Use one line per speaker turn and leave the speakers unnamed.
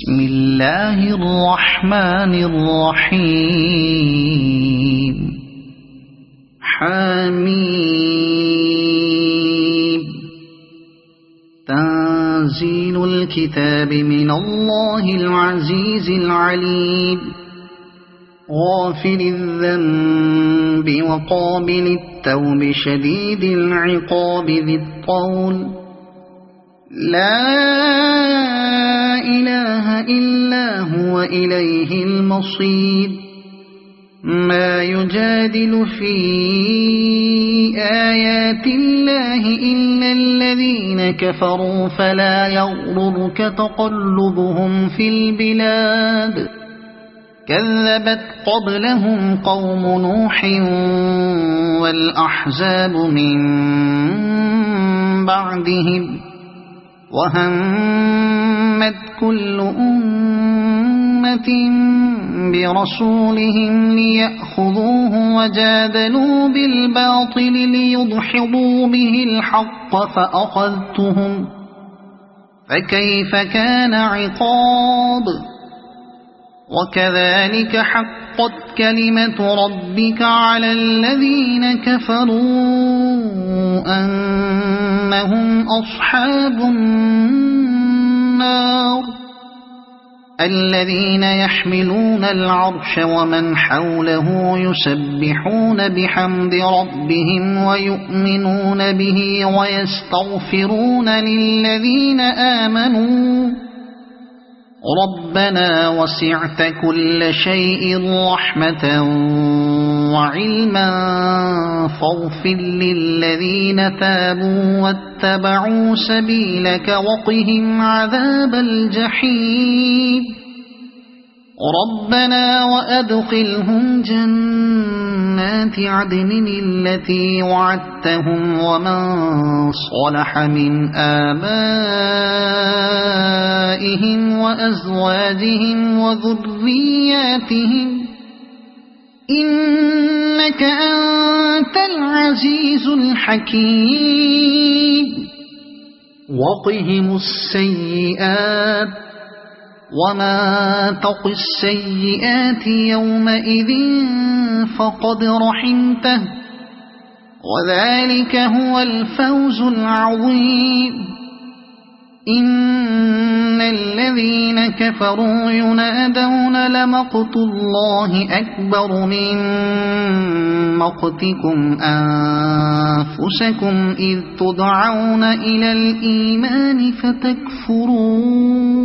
بسم الله الرحمن الرحيم حميم تنزيل الكتاب من الله العزيز العليم غافر الذنب وقابل التوب شديد العقاب ذي الطول لا إله إلا هو إليه المصير ما يجادل في آيات الله إلا الذين كفروا فلا يغررك تقلبهم في البلاد كذبت قبلهم قوم نوح والأحزاب من بعدهم وهمت كل أمة برسولهم ليأخذوه وجادلوا بالباطل ليدحضوا به الحق فأخذتهم فكيف كان عقاب وكذلك حقت كلمة ربك على الذين كفروا أنهم أصحاب النار الذين يحملون العرش ومن حوله يسبحون بحمد ربهم ويؤمنون به ويستغفرون للذين آمنوا ربنا وسعت كل شيء رحمة وعلما فاغفر للذين تابوا واتبعوا سبيلك وقهم عذاب الجحيم ربنا وأدخلهم جنات عدن التي وعدتهم ومن صلح من آبائهم وأزواجهم وذرياتهم إنك أنت العزيز الحكيم وقهم السيئات وما تق السيئات يومئذ فقد رحمته وذلك هو الفوز العظيم إن الذين كفروا ينادون لمقت الله أكبر من مقتكم أنفسكم إذ تدعون إلى الإيمان فتكفرون